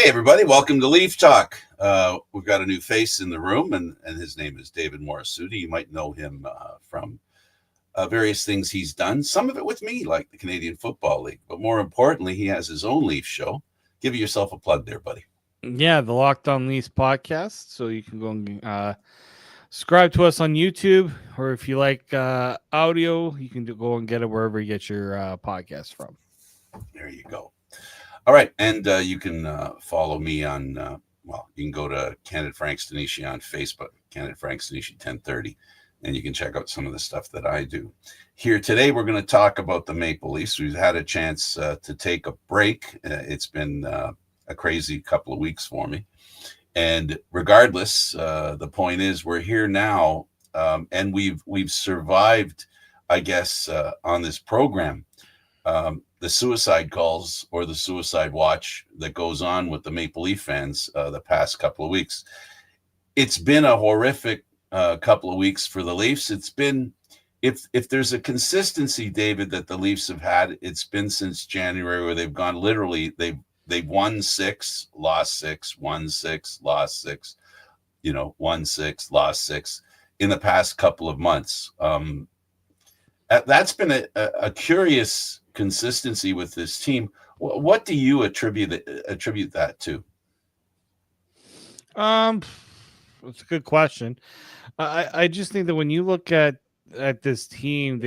Hey, everybody. Welcome to Leaf Talk. We've got a new face in the room, and his name is David Morassutti. You might know him from various things he's done, some of it with me, like the Canadian Football League. But more importantly, he has his own Leaf show. Give yourself a plug there, buddy. Yeah, the Locked On Leafs podcast. So you can go and subscribe to us on YouTube, or if you like audio, you can go and get it wherever you get your podcast from. There you go. All right, and you can follow me on, you can go to Candid Stanisci on Facebook, Candid Stanisci 1030, and you can check out some of the stuff that I do. Here today, we're going to talk about the Maple Leafs. We've had a chance to take a break. It's been a crazy couple of weeks for me. And regardless, the point is we're here now, and we've survived, I guess, on this program. The suicide calls or the suicide watch that goes on with the Maple Leaf fans the past couple of weeks. It's been a horrific couple of weeks for the Leafs. It's been, if there's a consistency, David, that the Leafs have had, it's been since January, where they've gone literally, they've won 6, lost 6, won 6, lost 6, won 6, lost 6 in the past couple of months. That's been a curious consistency with this team. What do you attribute that to? It's a good question. I just think that when you look at this team,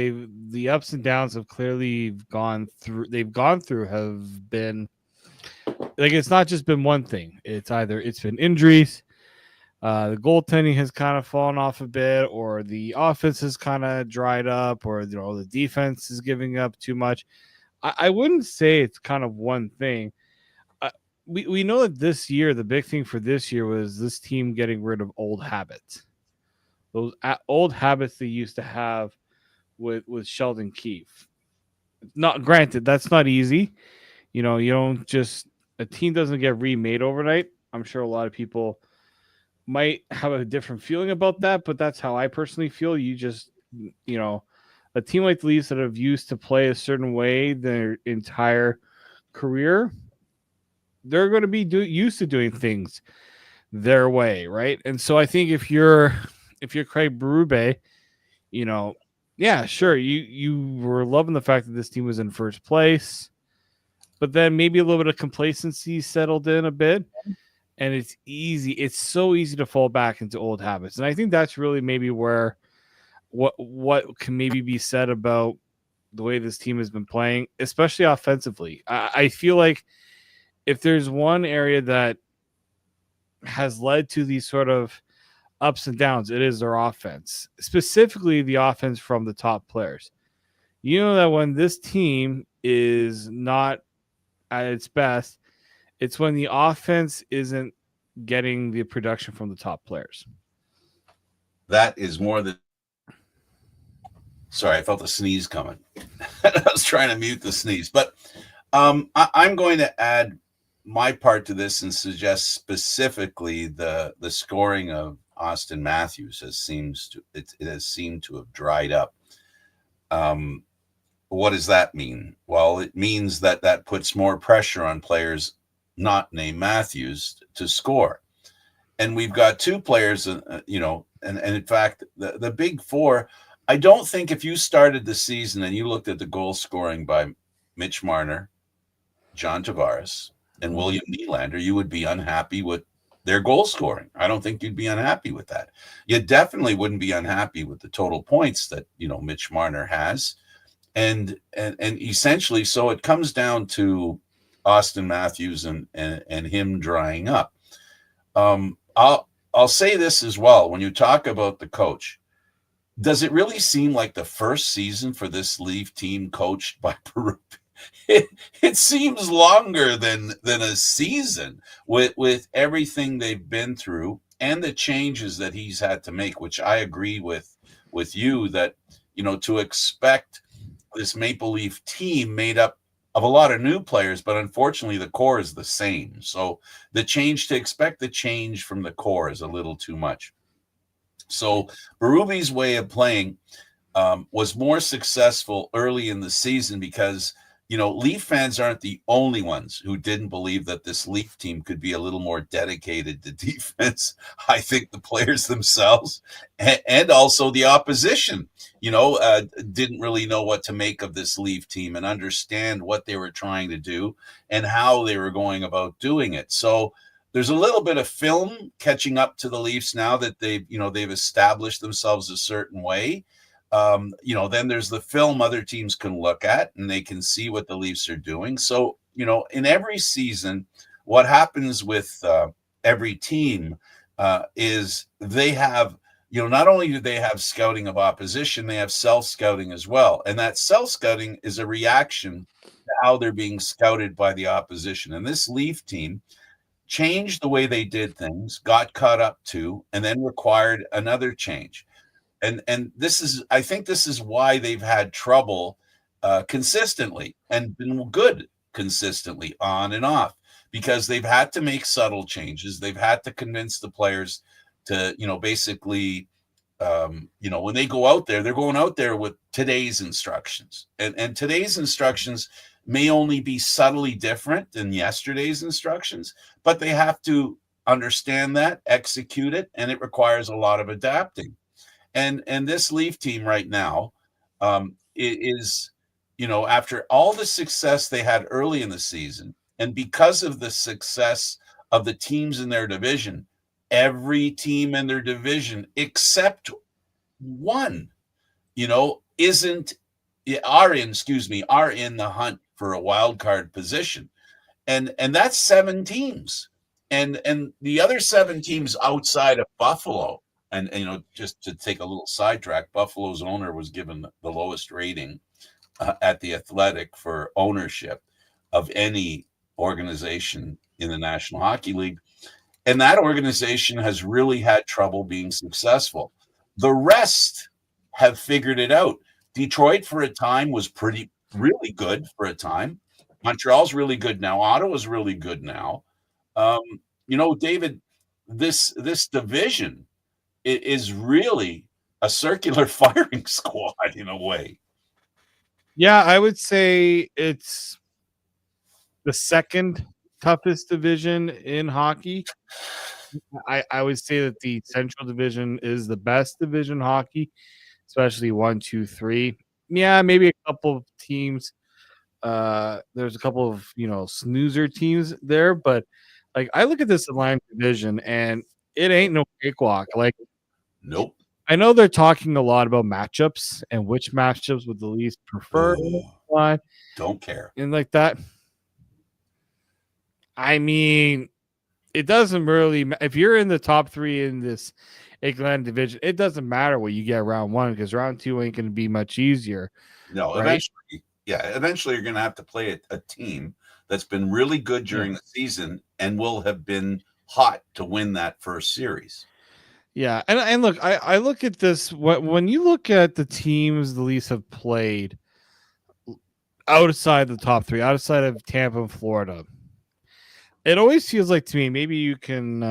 the ups and downs have clearly gone through. They've gone through have been like, it's not just been one thing. It's been injuries. The goaltending has kind of fallen off a bit, or the offense has kind of dried up, or the defense is giving up too much. I wouldn't say it's kind of one thing. We know that this year, the big thing for this year was this team getting rid of old habits. Those old habits they used to have with Sheldon Keefe. Not granted, that's not easy. You don't just, a team doesn't get remade overnight. I'm sure a lot of people might have a different feeling about that, but that's how I personally feel. You just, a team like the Leafs that have used to play a certain way their entire career, they're going to be used to doing things their way, right? And so I think if you're Craig Berube, yeah, sure, you were loving the fact that this team was in first place, but then maybe a little bit of complacency settled in a bit. And it's so easy to fall back into old habits. And I think that's really maybe where what can maybe be said about the way this team has been playing, especially offensively. I feel like if there's one area that has led to these sort of ups and downs, it is their offense, specifically the offense from the top players. You know that when this team is not at its best, it's when the offense isn't getting the production from the top players. That is more than... Sorry, I felt a sneeze coming. I was trying to mute the sneeze. But I'm going to add my part to this and suggest specifically the scoring of Austin Matthews has seemed to have dried up. What does that mean? Well, it means that puts more pressure on players not named Matthews to score. And we've got two players, and in fact, the big four, I don't think if you started the season and you looked at the goal scoring by Mitch Marner, John Tavares, and William Nylander, you would be unhappy with their goal scoring. I don't think you'd be unhappy with that. You definitely wouldn't be unhappy with the total points that, Mitch Marner has. And essentially, so it comes down to Austin Matthews and him drying up. I'll say this as well. When you talk about the coach, does it really seem like the first season for this Leaf team coached by Berube? It seems longer than a season with everything they've been through and the changes that he's had to make, which I agree with you that, to expect this Maple Leaf team made up of a lot of new players, but unfortunately the core is the same. So to expect the change from the core is a little too much. So Berube's way of playing was more successful early in the season because Leaf fans aren't the only ones who didn't believe that this Leaf team could be a little more dedicated to defense. I think the players themselves and also the opposition, didn't really know what to make of this Leaf team and understand what they were trying to do and how they were going about doing it. So there's a little bit of film catching up to the Leafs now that they've established themselves a certain way. Then there's the film other teams can look at and they can see what the Leafs are doing. So, in every season, what happens with every team is they have, not only do they have scouting of opposition, they have self-scouting as well. And that self-scouting is a reaction to how they're being scouted by the opposition. And this Leaf team changed the way they did things, got caught up to, and then required another change. And I think this is why they've had trouble consistently and been good consistently on and off, because they've had to make subtle changes. They've had to convince the players to, basically, when they go out there, they're going out there with today's instructions, and today's instructions may only be subtly different than yesterday's instructions, but they have to understand that, execute it, and it requires a lot of adapting. And this Leaf team right now is, after all the success they had early in the season, and because of the success of the teams in their division, every team in their division except one, are in the hunt for a wild card position, and that's 7 teams, and the other 7 teams outside of Buffalo. And just to take a little sidetrack, Buffalo's owner was given the lowest rating at the Athletic for ownership of any organization in the National Hockey League. And that organization has really had trouble being successful. The rest have figured it out. Detroit for a time was really good for a time. Montreal's really good now. Ottawa's really good now. David, this division, it is really a circular firing squad in a way. Yeah, I would say it's the second toughest division in hockey. I would say that the Central Division is the best division in hockey, especially 1, 2, 3. Yeah, maybe a couple of teams. There's a couple of snoozer teams there, but like I look at this Atlantic Division and it ain't no cakewalk. Like, nope. I know they're talking a lot about matchups and which matchups would the Leafs prefer. Don't care. And like that. I mean, it doesn't really – if you're in the top 3 in this Atlantic Division, it doesn't matter what you get round 1 because round 2 ain't going to be much easier. No, right? Eventually you're going to have to play a team that's been really good during the season and will have been hot to win that first series. Yeah, and look, I look at this when you look at the teams the Leafs have played outside the top 3, outside of Tampa and Florida, it always feels like to me, maybe you can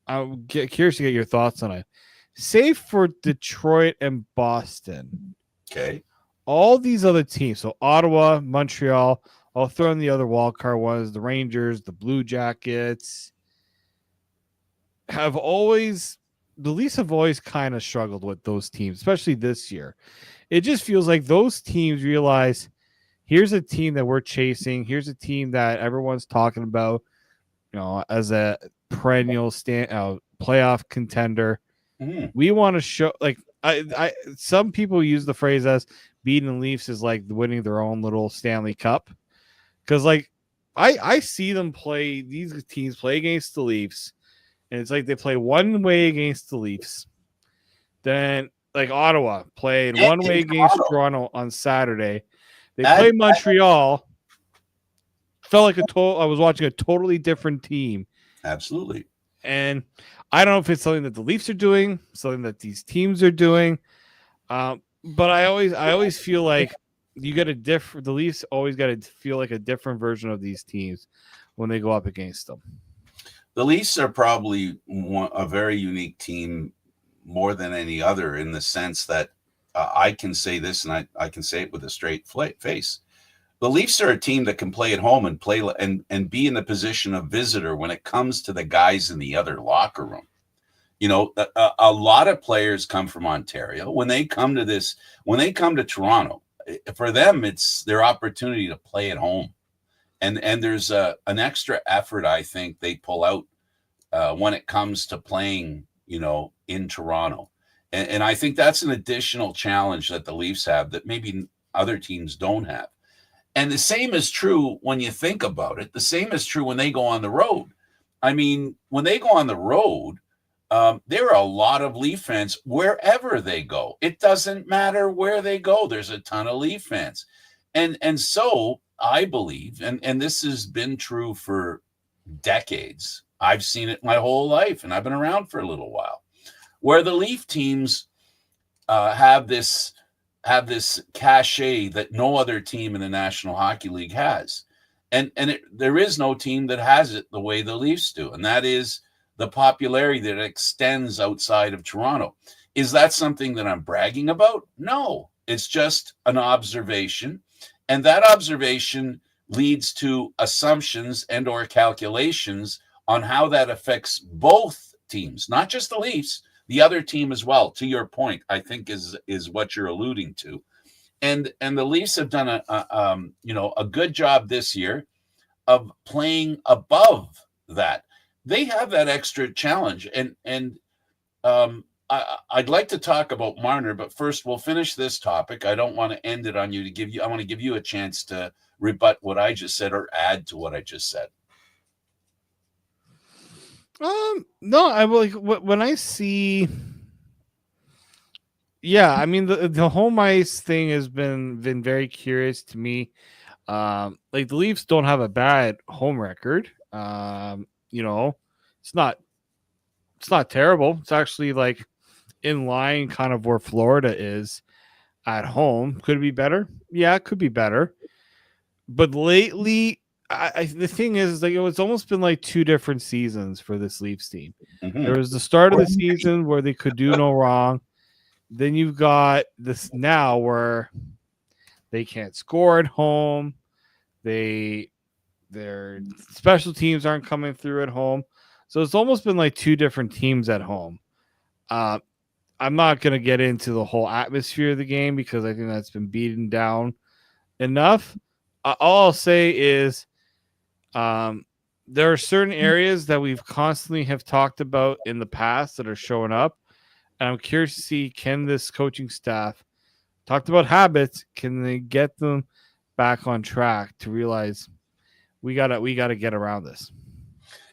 I'm curious to get your thoughts on it. Save for Detroit and Boston. Okay. All these other teams, so Ottawa, Montreal, I'll throw in the other wildcard ones, the Rangers, the Blue Jackets, the Leafs have always kind of struggled with those teams, especially this year. It just feels like those teams realize here's a team that we're chasing. Here's a team that everyone's talking about, as a perennial playoff contender. Mm-hmm. We want to show, like, some people use the phrase as beating the Leafs is like winning their own little Stanley Cup. Because, like, I see them play, these teams play against the Leafs, and it's like they play one way against the Leafs. Then, like, Ottawa played one way against Toronto on Saturday. They played Montreal. Felt like I was watching a totally different team. Absolutely. And I don't know if it's something that the Leafs are doing, something that these teams are doing. But I always feel like the Leafs always got to feel like a different version of these teams when they go up against them. The Leafs are probably a very unique team more than any other in the sense that I can say this, and I can say it with a straight face. the Leafs are a team that can play at home and play and be in the position of visitor when it comes to the guys in the other locker room. A lot of players come from Ontario. When they come to Toronto, for them, it's their opportunity to play at home. And there's an extra effort, I think, they pull out when it comes to playing, in Toronto. And I think that's an additional challenge that the Leafs have that maybe other teams don't have. And the same is true when you think about it. The same is true when they go on the road. I mean, when they go on the road, there are a lot of Leaf fans wherever they go. It doesn't matter where they go. There's a ton of Leaf fans. And so I believe, and this has been true for decades. I've seen it my whole life, and I've been around for a little while, where the Leaf teams have this cachet that no other team in the National Hockey League has. And there is no team that has it the way the Leafs do, and that is the popularity that extends outside of Toronto. Is that something that I'm bragging about? No, it's just an observation. And that observation leads to assumptions and or calculations on how that affects both teams, not just the Leafs, the other team as well. To your point, I think is what you're alluding to. And the Leafs have done a good job this year of playing above that. They have that extra challenge, and I'd like to talk about Marner, but first we'll finish this topic. I don't want to end it on you. I want to give you a chance to rebut what I just said or add to what I just said. No, I will. When I see, yeah, I mean the home ice thing has been very curious to me. Like the Leafs don't have a bad home record. It's not terrible. It's actually like in line kind of where Florida is at home. Could it be better? Yeah, it could be better. But lately, the thing is, like, it's almost been like two different seasons for this Leafs team. Mm-hmm. There was the start of the season where they could do no wrong. Then you've got this now where they can't score at home. Their special teams aren't coming through at home. So it's almost been like two different teams at home. I'm not going to get into the whole atmosphere of the game because I think that's been beaten down enough. All I'll say is there are certain areas that we've constantly have talked about in the past that are showing up. And I'm curious to see, can this coaching staff talked about habits, can they get them back on track to realize we gotta get around this?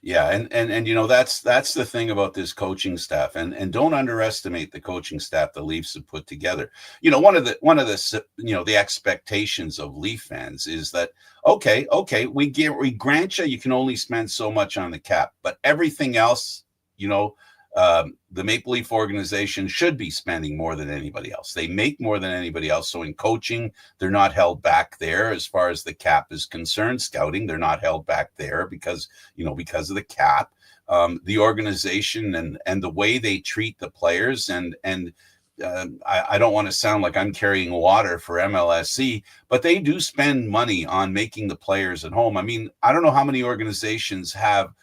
Yeah, and that's the thing about this coaching staff, and don't underestimate the coaching staff the Leafs have put together. One of the expectations of Leaf fans is that okay, we grant you can only spend so much on the cap, but everything else, the Maple Leaf organization should be spending more than anybody else. They make more than anybody else. So in coaching, they're not held back there as far as the cap is concerned. Scouting, they're not held back there because of the cap. The organization and the way they treat the players and I don't want to sound like I'm carrying water for MLSC, but they do spend money on making the players at home. I mean, I don't know how many organizations have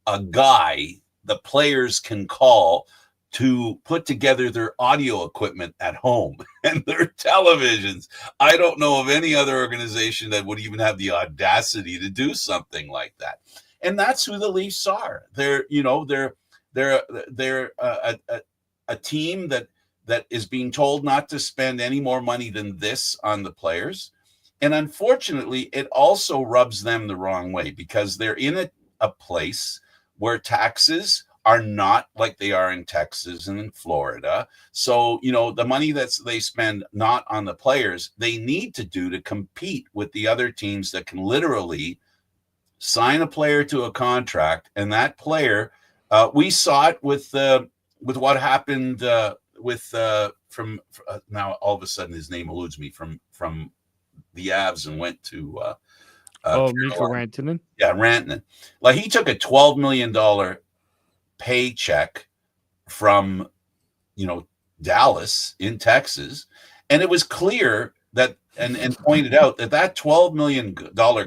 a guy the players can call to put together their audio equipment at home and their televisions. I don't know of any other organization that would even have the audacity to do something like that. And that's who the Leafs are. They're a team that is being told not to spend any more money than this on the players. And unfortunately, it also rubs them the wrong way because they're in a place where taxes are not like they are in Texas and in Florida. So, the money that they spend not on the players, they need to do to compete with the other teams that can literally sign a player to a contract. And that player, we saw it with what happened from now all of a sudden his name eludes me from the Avs and went to Mikko Rantanen. Yeah, Rantanen. Like he took a $12 million paycheck from Dallas in Texas, and it was clear that and pointed out that $12 million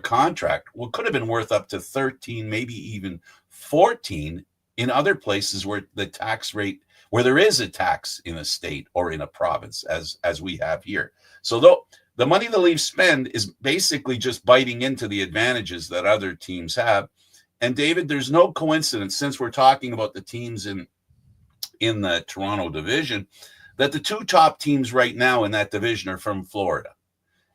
contract could have been worth up to 13, maybe even 14 in other places where the tax rate, where there is a tax in a state or in a province, as we have here. So though the money the Leafs spend is basically just biting into the advantages that other teams have. And David, there's no coincidence, since we're talking about the teams in the Toronto division, that the two top teams right now in that division are from Florida.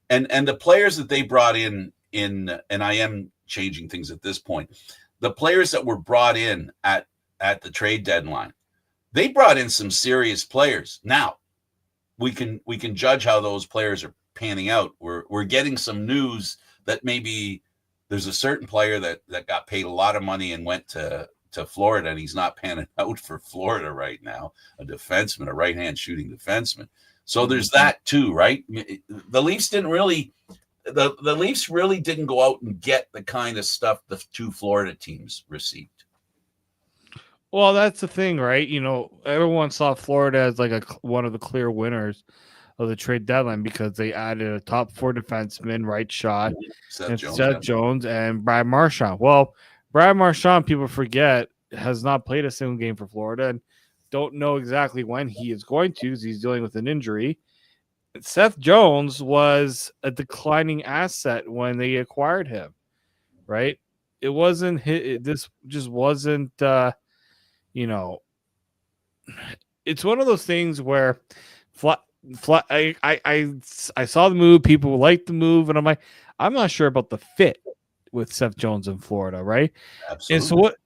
And the players that they brought in, and I am changing things at this point, the players that were brought in at the trade deadline, they brought in some serious players. Now, we can judge how those players are panning out. We're getting some news that maybe there's a certain player that got paid a lot of money and went to Florida, and he's not panning out for Florida right now, a defenseman, a right-hand shooting defenseman. So there's that too, right? The Leafs didn't really the Leafs really didn't go out and get the kind of stuff the two Florida teams received. Well, that's the thing, right? You know, everyone saw Florida as like one of the clear winners of the trade deadline because they added a top 4 defenseman, right shot, Seth Jones, and Brad Marchand. Well, Brad Marchand, people forget, has not played a single game for Florida and don't know exactly when he is going to, because he's dealing with an injury. Seth Jones was a declining asset when they acquired him, right? It wasn't this just wasn't you know, it's one of those things where I saw the move, people liked the move, and I'm like, I'm not sure about the fit with Seth Jones in Florida, right? Absolutely. And so what,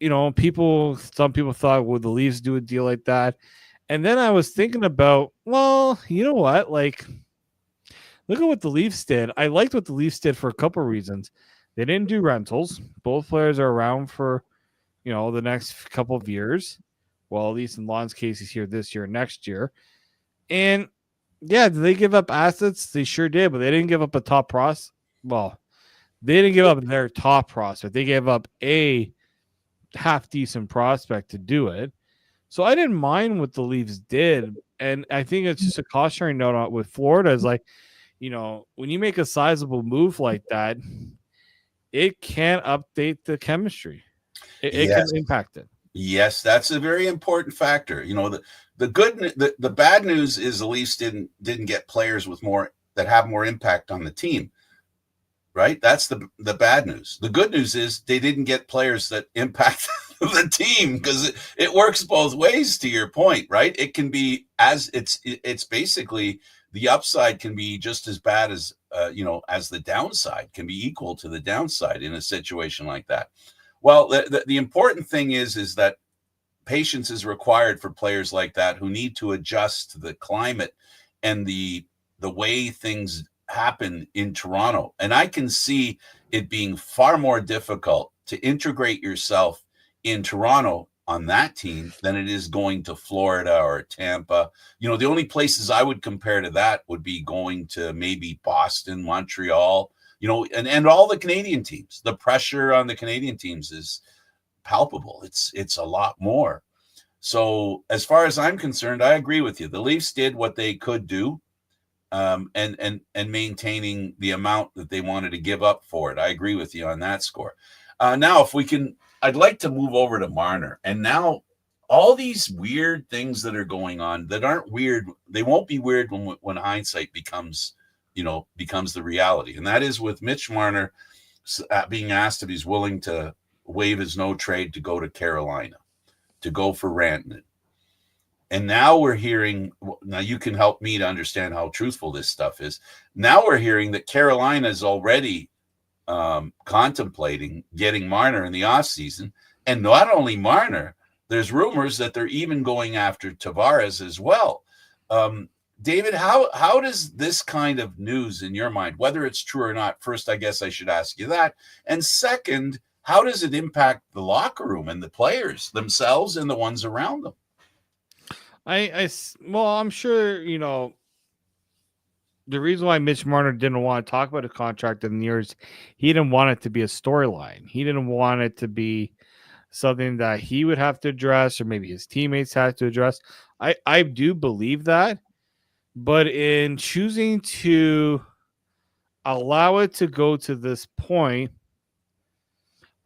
some people thought, would the Leafs do a deal like that? And then I was thinking about, well, you know what? Like, look at what the Leafs did. I liked what the Leafs did for a couple of reasons. They didn't do rentals. Both players are around for, the next couple of years. Well, at least in Lon's case, he's here this year, next year. And yeah, did they give up assets? They sure did, but they didn't give up a top prospect. Well, they didn't give up their top prospect. They gave up a half-decent prospect to do it. So I didn't mind what the Leafs did. And I think it's just a cautionary note with Florida is like, when you make a sizable move like that, it can update the chemistry. It can impact it. Yes, that's a very important factor. The bad news is the Leafs didn't get players with more that have more impact on the team. Right? That's the bad news. The good news is they didn't get players that impact the team, because it works both ways, to your point, right? It can be it's basically the upside can be just as bad as as the downside, can be equal to the downside in a situation like that. Well, the important thing is that patience is required for players like that who need to adjust to the climate and the way things happen in Toronto. And I can see it being far more difficult to integrate yourself in Toronto on that team than it is going to Florida or Tampa. The only places I would compare to that would be going to maybe Boston, Montreal, and all the Canadian teams. The pressure on the Canadian teams is palpable. It's a lot more. So as far as I'm concerned, I agree with you. The Leafs did what they could do, and maintaining the amount that they wanted to give up for it. I agree with you on that score. Now, if we can, I'd like to move over to Marner. And now all these weird things that are going on that aren't weird, they won't be weird when hindsight becomes the reality. And that is with Mitch Marner being asked if he's willing to waive his no trade to go to Carolina, to go for Rantanen. And now we're hearing, now you can help me to understand how truthful this stuff is. Now we're hearing that Carolina is already contemplating getting Marner in the offseason. And not only Marner, there's rumors that they're even going after Tavares as well. David, how does this kind of news, in your mind, whether it's true or not, first, I guess I should ask you that. And second, how does it impact the locker room and the players themselves and the ones around them? Well, I'm sure, the reason why Mitch Marner didn't want to talk about a contract in the years, he didn't want it to be a storyline. He didn't want it to be something that he would have to address, or maybe his teammates had to address. I do believe that, but in choosing to allow it to go to this point.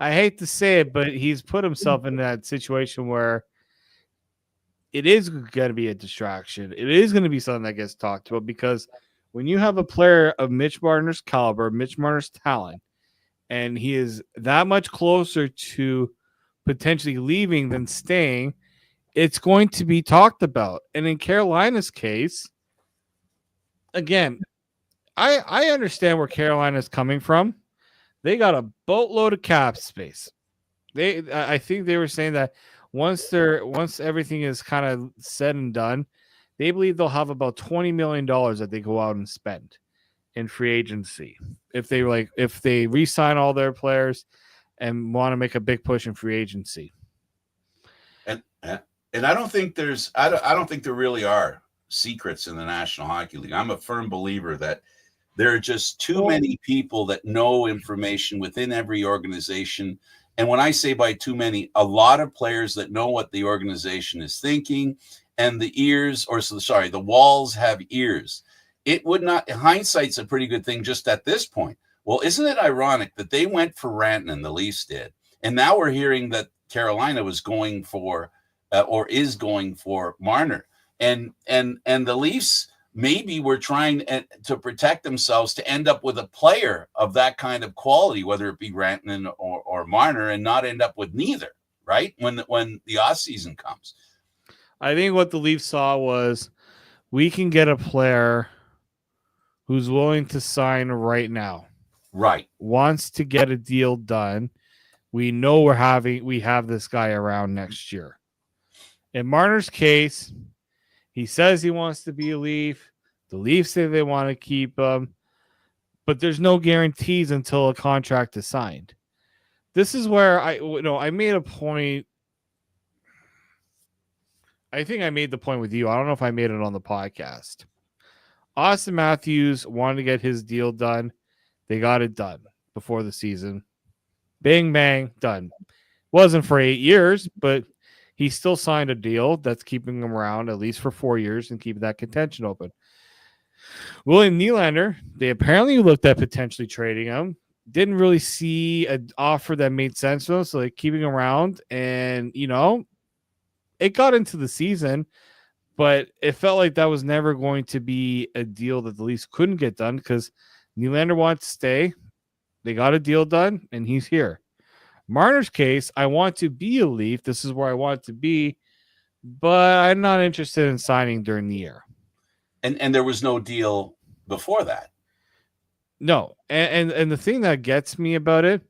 I hate to say it, but he's put himself in that situation where it is going to be a distraction. It is going to be something that gets talked about because when you have a player of Mitch Marner's caliber, Mitch Marner's talent, and he is that much closer to potentially leaving than staying, it's going to be talked about. And in Carolina's case, again, I understand where Carolina's coming from. They got a boatload of cap space. I think they were saying that once everything is kind of said and done, they believe they'll have about $20 million that they go out and spend in free agency if they re-sign all their players and want to make a big push in free agency. And I don't think I don't think there really are secrets in the National Hockey League. I'm a firm believer that there are just too many people that know information within every organization. And when I say by too many, a lot of players that know what the organization is thinking, and the walls have ears. It would not, hindsight's a pretty good thing just at this point. Well, isn't it ironic that they went for Rantanen, the Leafs did, and now we're hearing that Carolina was going for or is going for Marner, and the Leafs maybe were trying to protect themselves to end up with a player of that kind of quality, whether it be Rantanen or Marner, and not end up with neither, right? When the off season comes. I think what the Leafs saw was we can get a player who's willing to sign right now. Right. Wants to get a deal done. We know we have this guy around next year. In Marner's case, he says he wants to be a Leaf. The Leafs say they want to keep him, but there's no guarantees until a contract is signed. This is where I made a point. I think I made the point with you. I don't know if I made it on the podcast. Austin Matthews wanted to get his deal done. They got it done before the season. Bang, bang, done. Wasn't for 8 years, but he still signed a deal that's keeping him around at least for 4 years and keeping that contention open. William Nylander, they apparently looked at potentially trading him. Didn't really see an offer that made sense to them, so like keeping him around. And, it got into the season, but it felt like that was never going to be a deal that the Leafs couldn't get done because Nylander wanted to stay. They got a deal done, and he's here. Marner's case, I want to be a Leaf. This is where I want to be, but I'm not interested in signing during the year. And there was no deal before that. No. And the thing that gets me about it,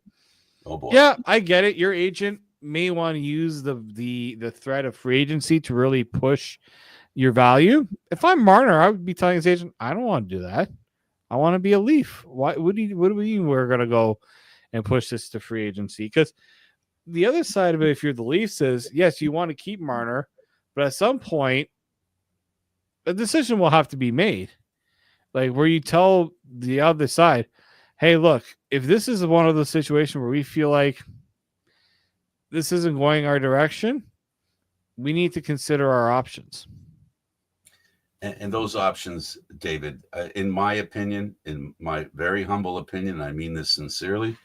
oh boy. Yeah, I get it. Your agent may want to use the threat of free agency to really push your value. If I'm Marner, I would be telling his agent, I don't want to do that. I want to be a Leaf. What do we mean we're going to go and push this to free agency? Because the other side of it, if you're the Leafs, is yes, you want to keep Marner, but at some point, a decision will have to be made. Like where you tell the other side, hey, look, if this is one of those situations where we feel like this isn't going our direction, we need to consider our options. And those options, David, in my opinion, in my very humble opinion, I mean this sincerely,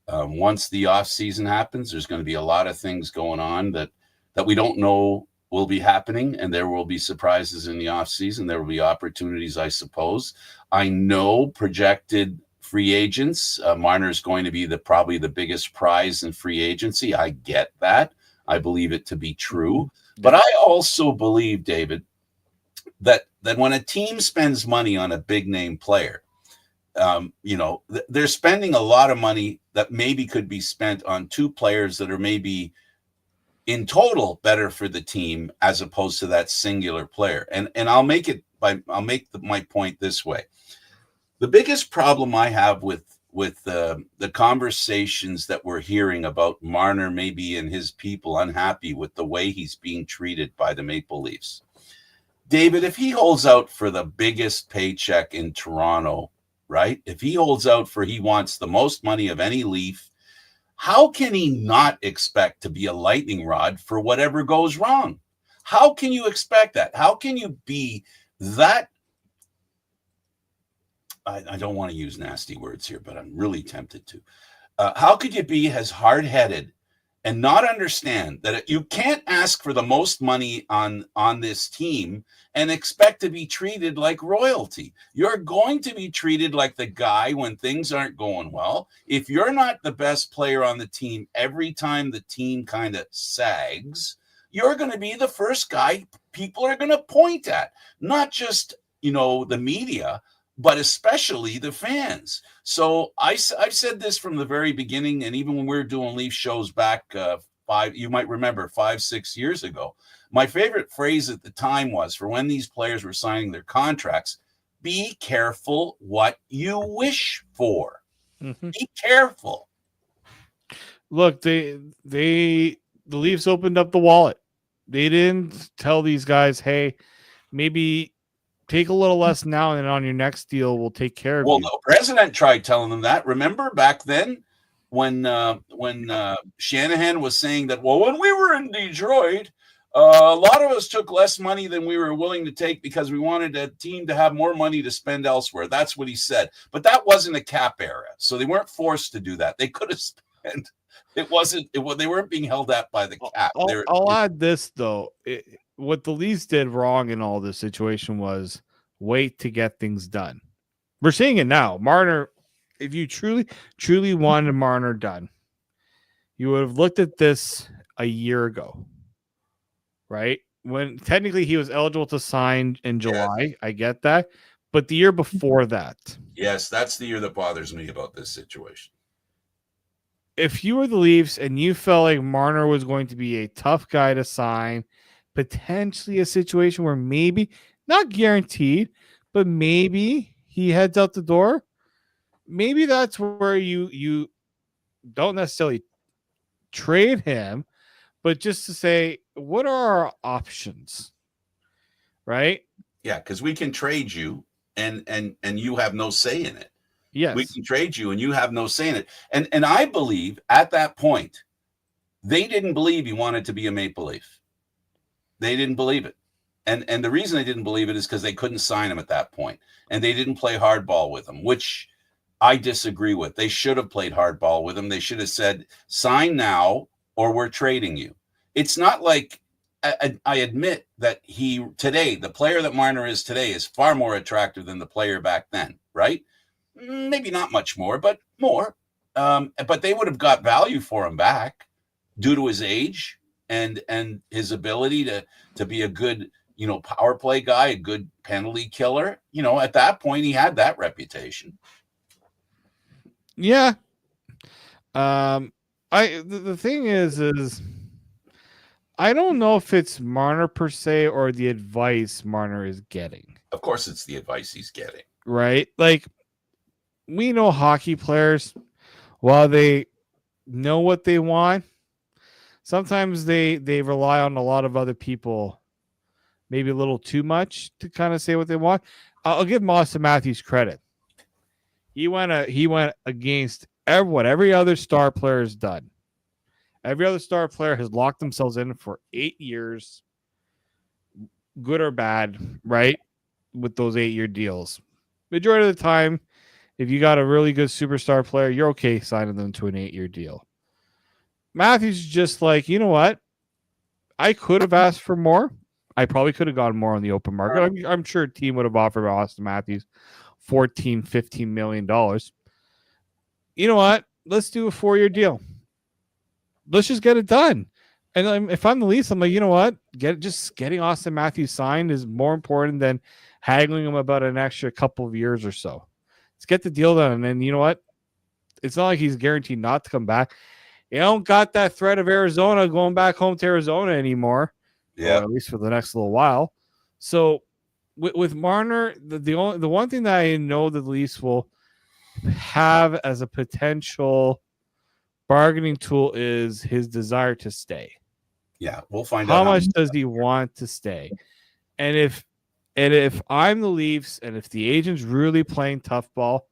once the off season happens, there's going to be a lot of things going on that we don't know will be happening, and there will be surprises in the off season. There will be opportunities, I suppose. I know projected free agents. Marner is going to be probably the biggest prize in free agency. I get that. I believe it to be true. But I also believe, David, that when a team spends money on a big name player, they're spending a lot of money that maybe could be spent on two players that are maybe in total better for the team as opposed to that singular player. And I'll make my point this way. The biggest problem I have with the conversations that we're hearing about Marner maybe and his people unhappy with the way he's being treated by the Maple Leafs. David, if he holds out for the biggest paycheck in Toronto, right? If he holds out for he wants the most money of any Leaf, how can he not expect to be a lightning rod for whatever goes wrong? How can you expect that? How can you be that I don't want to use nasty words here, but I'm really tempted to. How could you be as hard-headed and not understand that you can't ask for the most money on this team and expect to be treated like royalty? You're going to be treated like the guy when things aren't going well. If you're not the best player on the team every time the team kind of sags, you're going to be the first guy people are going to point at, not just, the media, but especially the fans. So I've said this from the very beginning, and even when we were doing Leaf shows back you might remember 5-6 years ago, my favorite phrase at the time was, for when these players were signing their contracts, be careful what you wish for. Mm-hmm. Be careful. Look, the Leafs opened up the wallet. They didn't tell these guys, hey, maybe take a little less now, and on your next deal, we'll take care of you. Well, the president tried telling them that. Remember back then when Shanahan was saying that, well, when we were in Detroit, a lot of us took less money than we were willing to take because we wanted a team to have more money to spend elsewhere. That's what he said. But that wasn't a cap era, so they weren't forced to do that. They could have spent. They weren't being held up by the cap. I'll add this, though. What the Leafs did wrong in all this situation was wait to get things done. We're seeing it now. Marner, if you truly wanted Marner done, you would have looked at this a year ago, right? When technically he was eligible to sign in July. Yes. I get that. But the year before that. Yes, that's the year that bothers me about this situation. If you were the Leafs and you felt like Marner was going to be a tough guy to sign, potentially a situation where maybe, not guaranteed, but maybe he heads out the door, maybe that's where you don't necessarily trade him, but just to say, what are our options? Right? Yeah, because we can trade you and you have no say in it. Yes. We can trade you and you have no say in it. And I believe at that point, they didn't believe he wanted to be a Maple Leaf. They didn't believe it. And the reason they didn't believe it is because they couldn't sign him at that point. And they didn't play hardball with him, which I disagree with. They should have played hardball with him. They should have said, sign now or we're trading you. It's not like, I admit that the player that Marner is today is far more attractive than the player back then, right? Maybe not much more, but more. But they would have got value for him back due to his age and his ability to be a good, power play guy, a good penalty killer. At that point, he had that reputation. Yeah. The thing is I don't know if it's Marner per se or the advice Marner is getting. Of course, it's the advice he's getting. Right? Like, we know hockey players, while they know what they want, sometimes they rely on a lot of other people, maybe a little too much, to kind of say what they want. I'll give Austin Matthews credit. He went against what every other star player has done. Every other star player has locked themselves in for 8 years, good or bad, right? With those 8-year deals. Majority of the time, if you got a really good superstar player, you're okay signing them to an 8-year deal. Matthews is just like, you know what? I could have asked for more. I probably could have gotten more on the open market. I'm sure a team would have offered Austin Matthews $14-15 million. You know what? Let's do a 4-year deal. Let's just get it done. And if I'm the Leafs, I'm like, you know what? Just getting Austin Matthews signed is more important than haggling him about an extra couple of years or so. Let's get the deal done. And you know what? It's not like he's guaranteed not to come back. You don't got that threat of Arizona going back home to Arizona anymore. Yeah, at least for the next little while. So with Marner, the one thing that I know the Leafs will have as a potential bargaining tool is his desire to stay. Yeah, we'll find out. How much does he want to stay? And if I'm the Leafs and if the agent's really playing tough ball,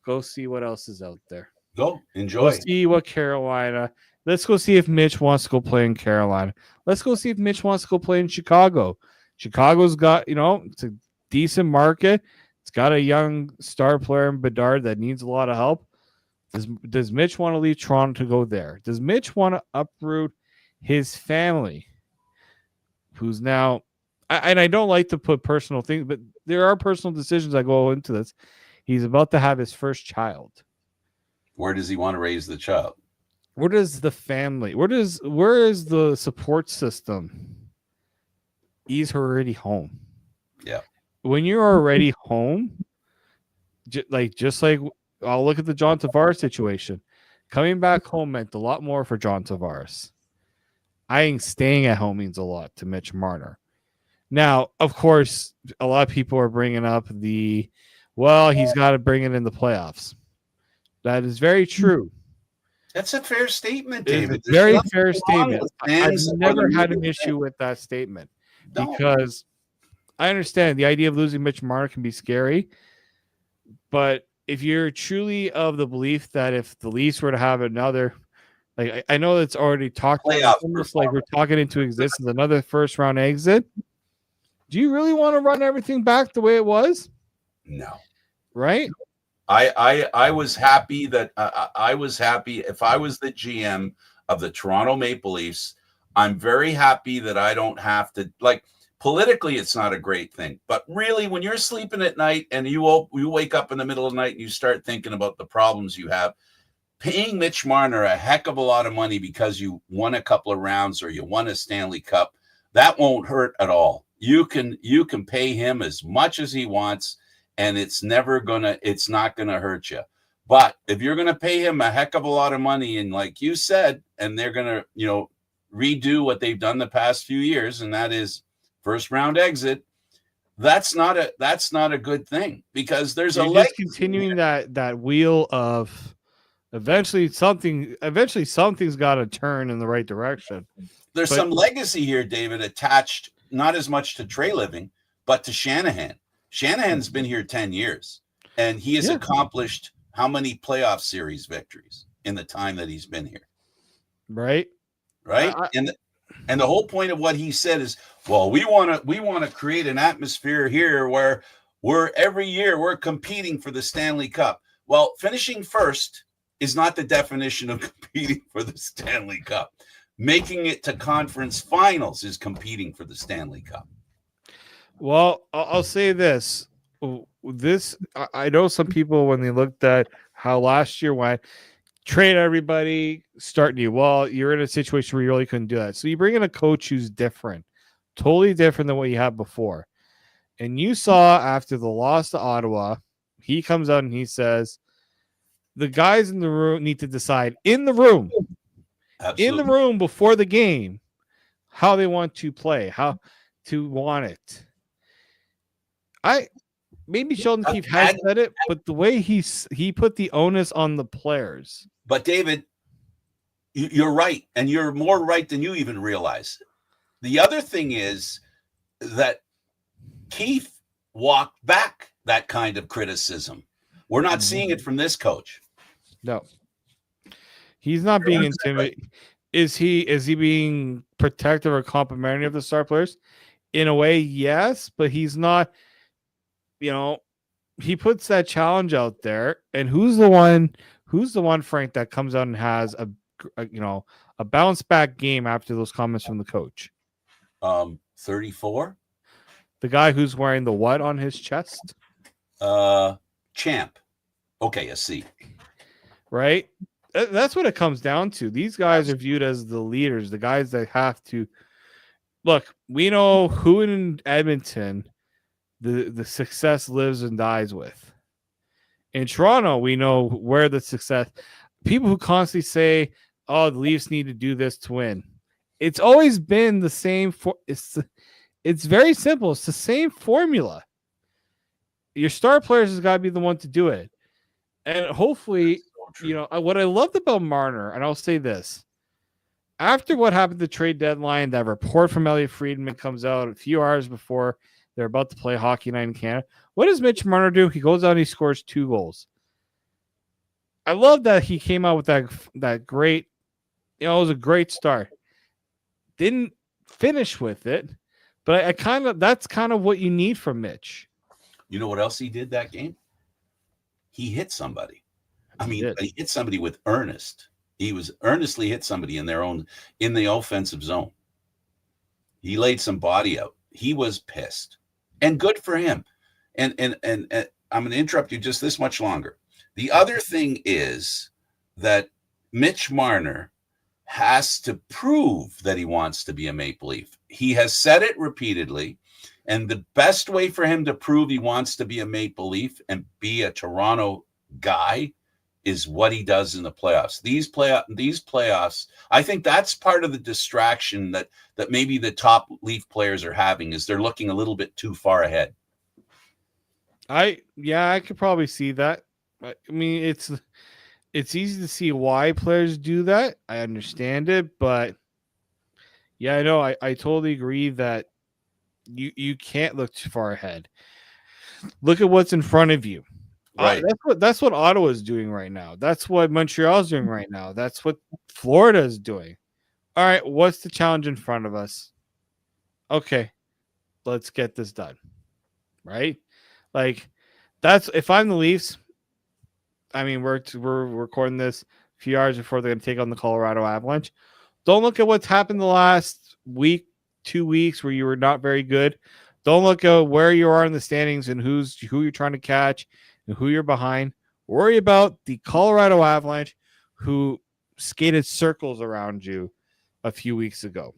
go see what else is out there. Go enjoy. Go see what Carolina. Let's go see if Mitch wants to go play in Carolina. Let's go see if Mitch wants to go play in Chicago. Chicago's got, it's a decent market. It's got a young star player in Bedard that needs a lot of help. Does Mitch want to leave Toronto to go there? Does Mitch want to uproot his family, who's now, and I don't like to put personal things, but there are personal decisions that go into this. He's about to have his first child. Where does he want to raise the child? Where does the family? Where is the support system? He's already home. Yeah. When you're already home, just like I'll look at the John Tavares situation. Coming back home meant a lot more for John Tavares. I think staying at home means a lot to Mitch Marner. Now, of course, a lot of people are bringing up he's got to bring it in the playoffs. That is very true. That's a fair statement, It's David. a very fair statement. I've never had an issue with that statement because I understand the idea of losing Mitch Marner can be scary, but if you're truly of the belief that if the Leafs were to have another, like I know it's already talked about, almost like we're talking into existence, another first round exit. Do you really want to run everything back the way it was? No. Right? I was happy that I was happy if I was the GM of the Toronto Maple Leafs. I'm very happy that I don't have to, like, politically it's not a great thing, but really when you're sleeping at night and you wake up in the middle of the night and you start thinking about the problems you have, paying Mitch Marner a heck of a lot of money because you won a couple of rounds or you won a Stanley Cup, that won't hurt at all. You can pay him as much as he wants, and it's not gonna hurt you. But if you're gonna pay him a heck of a lot of money, and like you said, and they're gonna, redo what they've done the past few years, and that is first round exit, that's not a good thing, because there's just continuing that wheel of eventually something's got to turn in the right direction. There's some legacy here, David, attached not as much to Trey Living, but to Shanahan. Shanahan's been here 10 years, and he has accomplished how many playoff series victories in the time that he's been here? Right. And the whole point of what he said is, well, we want to create an atmosphere here where every year we're competing for the Stanley Cup. Well, finishing first is not the definition of competing for the Stanley Cup. Making it to conference finals is competing for the Stanley Cup. Well, I'll say this. I know some people, when they looked at how last year went, trade everybody, start new. Well, you're in a situation where you really couldn't do that. So you bring in a coach who's different, totally different than what you had before. And you saw after the loss to Ottawa, he comes out and he says, the guys in the room need to decide in the room before the game how they want to play, how to want it. Maybe Sheldon Keefe has said it, but the way he put the onus on the players. But David, you're right, and you're more right than you even realize. The other thing is that Keefe walked back that kind of criticism. We're not seeing it from this coach. No, he's not being intimidated. Is he being protective or complimentary of the star players? In a way, yes, but he's not. He puts that challenge out there, and who's the one, Frank, that comes out and has a bounce back game after those comments from the coach? 34. The guy who's wearing the what on his chest? Champ. Okay, a C. Right? That's what it comes down to. These guys are viewed as the leaders, the guys that have to look. We know who in Edmonton the success lives and dies with. In Toronto, we know where the success. People who constantly say, "Oh, the Leafs need to do this to win." It's always been the same. It's very simple. It's the same formula. Your star players has got to be the one to do it, and hopefully, what I loved about Marner, and I'll say this: after what happened at the trade deadline, that report from Elliot Friedman comes out a few hours before they're about to play Hockey Night in Canada. What does Mitch Marner do? He goes out and he scores 2 goals. I love that he came out with that great, it was a great start. Didn't finish with it, but that's kind of what you need from Mitch. You know what else he did that game? He hit somebody. I mean, he hit somebody with earnest. He was earnestly hit somebody in the offensive zone. He laid some body out. He was pissed, and good for him. And I'm going to interrupt you just this much longer. The other thing is that Mitch Marner has to prove that he wants to be a Maple Leaf. He has said it repeatedly, and the best way for him to prove he wants to be a Maple Leaf and be a Toronto guy is what he does in the playoffs. These playoffs, I think that's part of the distraction that maybe the top Leaf players are having, is they're looking a little bit too far ahead. I could probably see that. I mean, it's easy to see why players do that. I understand it, but yeah, I know. I totally agree that you can't look too far ahead. Look at what's in front of you. Right. That's what Ottawa is doing right now. That's what Montreal's doing right now. That's what Florida is doing. All right, what's the challenge in front of us? Okay, let's get this done. Right? Like, that's, if I'm the Leafs, I mean, we're recording this a few hours before they're going to take on the Colorado Avalanche. Don't look at what's happened the last week, 2 weeks where you were not very good. Don't look at where you are in the standings and who you're trying to catch and who you're behind. Worry about the Colorado Avalanche, who skated circles around you a few weeks ago.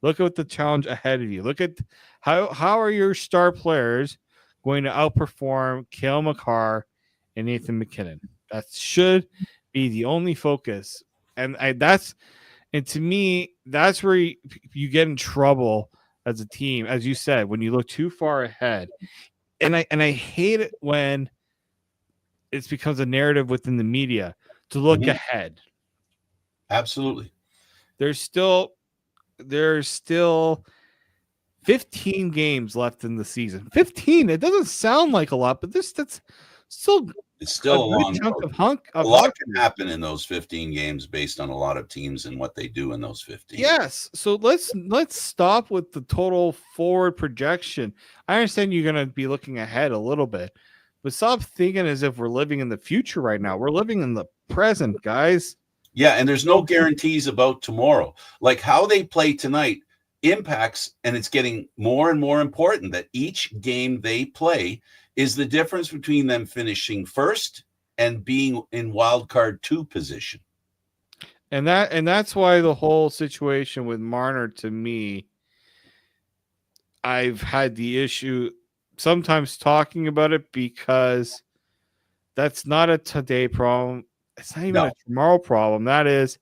Look at the challenge ahead of you. Look at how are your star players going to outperform Cale Makar and Nathan McKinnon. That should be the only focus. And to me, that's where you get in trouble as a team, as you said, when you look too far ahead. And I hate it when it becomes a narrative within the media to look ahead. Absolutely. There's still 15 games left in the season. 15. It doesn't sound like a lot, but that's still, it's still a long chunk road. Of a lot can happen in those 15 games based on a lot of teams and what they do in those 15. Yes. So let's stop with the total forward projection. I understand you're going to be looking ahead a little bit, but stop thinking as if we're living in the future right now. We're living in the present, guys. Yeah, and there's no guarantees about tomorrow. Like how they play tonight impacts, and it's getting more and more important that each game they play is the difference between them finishing first and being in wild card 2 position. And that's why the whole situation with Marner, to me, I've had the issue sometimes talking about it, because that's not a today problem. It's not even a tomorrow problem. That is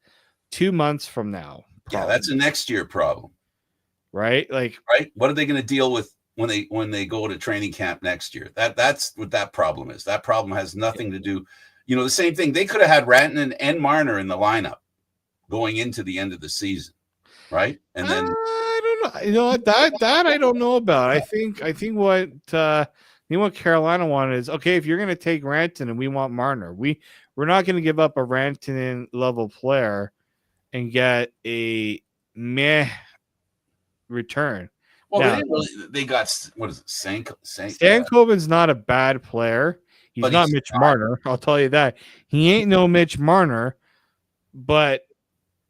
2 months from now problem. Yeah, that's a next year problem. Right? Like, right? What are they going to deal with when they go to training camp next year? That's what that problem is. That problem has nothing to do, the same thing. They could have had Rantanen and Marner in the lineup going into the end of the season, right? And then I don't know. That I don't know about. I think what Carolina wanted is, okay, if you're going to take Rantanen and we want Marner, we're not going to give up a Rantanen level player and get a meh return. Well, now, they got, what is it? Stankoven's not a bad player. He's not Mitch Marner. I'll tell you that. He ain't no Mitch Marner, but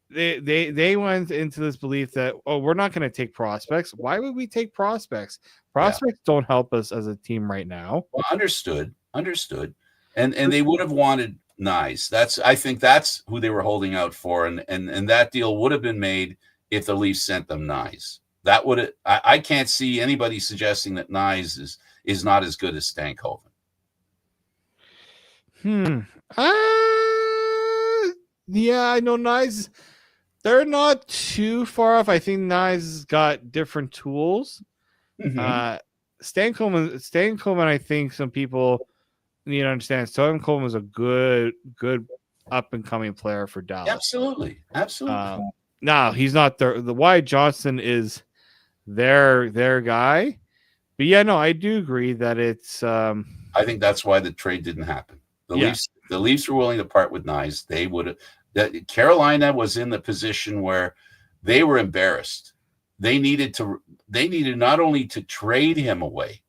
they went into this belief that, we're not going to take prospects. Why would we take prospects? Prospects don't help us as a team right now. Well, understood. And they would have wanted Nyes. I think that's who they were holding out for, and that deal would have been made if the Leafs sent them Nyes. That would I can't see anybody suggesting that Nyes is not as good as Stankoven. Yeah, I know Nyes. They're not too far off. I think Nyes has got different tools. Stankoven, I think some people need to understand. Stankoven was a good up and coming player for Dallas. Absolutely. No, he's not the Wyatt Johnston is their guy. But yeah, no, I do agree that it's I think that's why the trade didn't happen. The Leafs were willing to part with Nyes. They would have. Carolina was in the position where they were embarrassed. They needed not only to trade him away,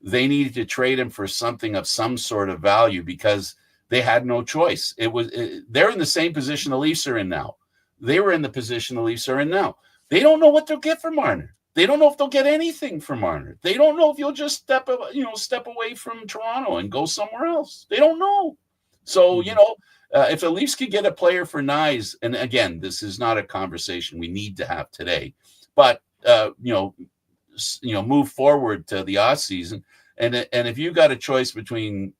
they needed to trade him for something of some sort of value because they had no choice. They're in the same position the Leafs are in now. They were in the position the Leafs are in now. They don't know what they'll get from Marner. They don't know if they'll get anything from Marner. They don't know if you'll just step away from Toronto and go somewhere else. They don't know. So, if the Leafs could get a player for Nyes, and again, this is not a conversation we need to have today, but, move forward to the off season. And if you got a choice between,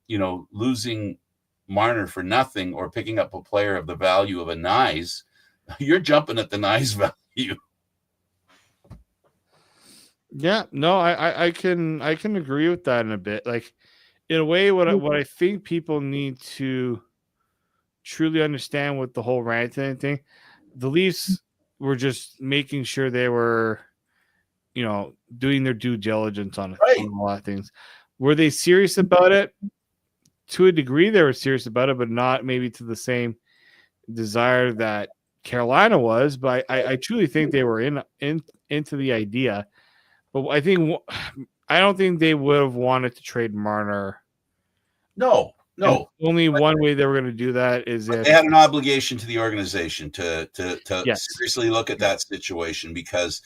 losing Marner for nothing or picking up a player of the value of a Nyes, you're jumping at the Nyes value. Yeah, no, I can agree with that in a bit. Like, in a way, what I think people need to truly understand with the whole Rantanen thing, the Leafs were just making sure they were, doing their due diligence on a lot of things. Were they serious about it? To a degree, they were serious about it, but not maybe to the same desire that Carolina was. But I truly think they were into the idea. But I don't think they would have wanted to trade Marner. No. And only one way they were going to do that is if they had an obligation to the organization to Yes. seriously look at that situation because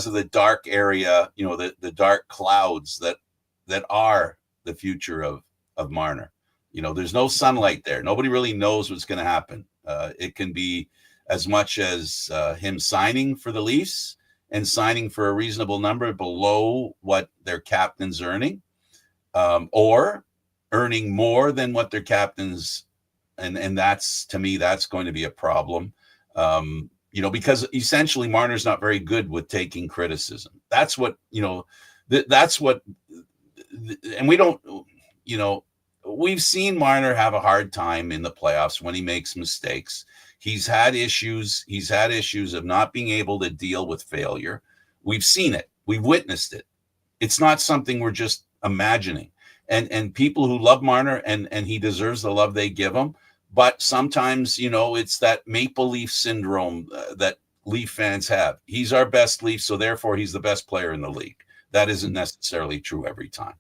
of the dark area, the dark clouds that are the future of Marner. There's no sunlight there. Nobody really knows what's going to happen. It can be as much as him signing for the Leafs and signing for a reasonable number below what their captain's earning, or earning more than what their captain's, and that's, to me, that's going to be a problem. Because essentially Marner's not very good with taking criticism. That's what, that's what, and we don't, we've seen Marner have a hard time in the playoffs when he makes mistakes. He's had issues. He's had issues of not being able to deal with failure. We've seen it. We've witnessed it. It's not something we're just imagining. And people who love Marner, and he deserves the love they give him. But sometimes, it's that Maple Leaf syndrome that Leaf fans have. He's our best Leaf, so therefore he's the best player in the league. That isn't necessarily true every time.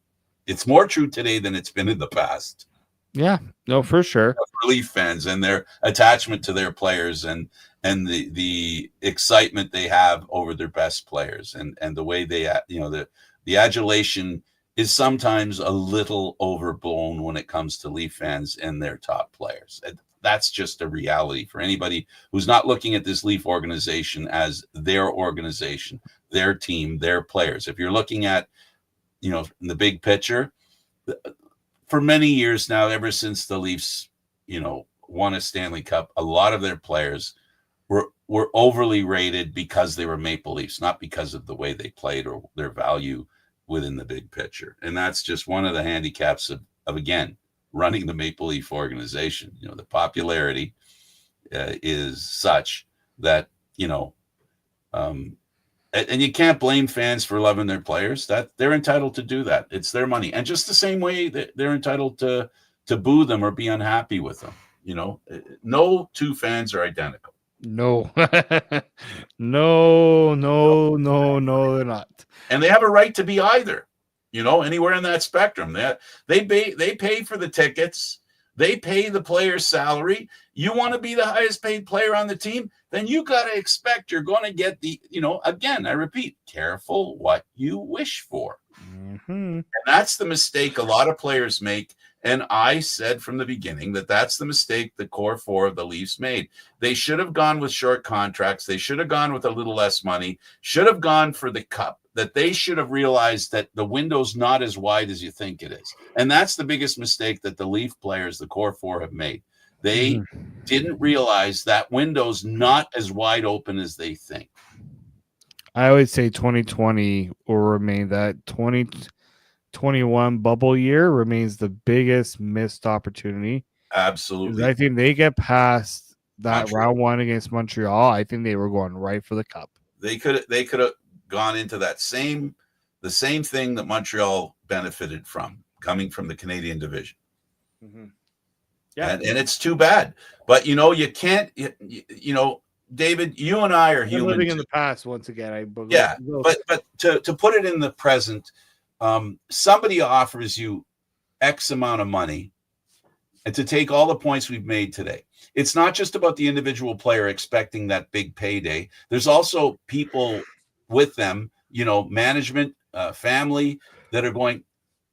It's more true today than it's been in the past. Yeah, no, for sure. For Leaf fans and their attachment to their players and the excitement they have over their best players and the way they, the adulation is sometimes a little overblown when it comes to Leaf fans and their top players. That's just a reality for anybody who's not looking at this Leaf organization as their organization, their team, their players. If you're looking at, in the big picture, for many years now, ever since the Leafs, won a Stanley Cup, a lot of their players were overly rated because they were Maple Leafs, not because of the way they played or their value within the big picture. And that's just one of the handicaps of again, running the Maple Leaf organization. The popularity is such that, and you can't blame fans for loving their players. That they're entitled to do that. It's their money. And just the same way that they're entitled to boo them or be unhappy with them. No two fans are identical. No. No, they're not. And they have a right to be either, anywhere in that spectrum. They pay for the tickets. They pay the player's salary. You want to be the highest paid player on the team, then you got to expect you're going to get the, again, I repeat, careful what you wish for. Mm-hmm. And that's the mistake a lot of players make. And I said from the beginning that's the mistake the core four of the Leafs made. They should have gone with short contracts. They should have gone with a little less money, should have gone for the cup, that they should have realized that the window's not as wide as you think it is. And that's the biggest mistake that the Leaf players, the core four, have made. They didn't realize that window's not as wide open as they think. I would say 2020 will remain that 2021 bubble year remains the biggest missed opportunity. Absolutely. I think they get past that round one against Montreal. I think they were going right for the cup. They could have gone into the same thing that Montreal benefited from, coming from the Canadian division. Mm-hmm. Yeah. And it's too bad. But, you can't, David, you and I are human. Living in the past once again. But to put it in the present, somebody offers you X amount of money and to take all the points we've made today. It's not just about the individual player expecting that big payday. There's also people with them, management, family that are going,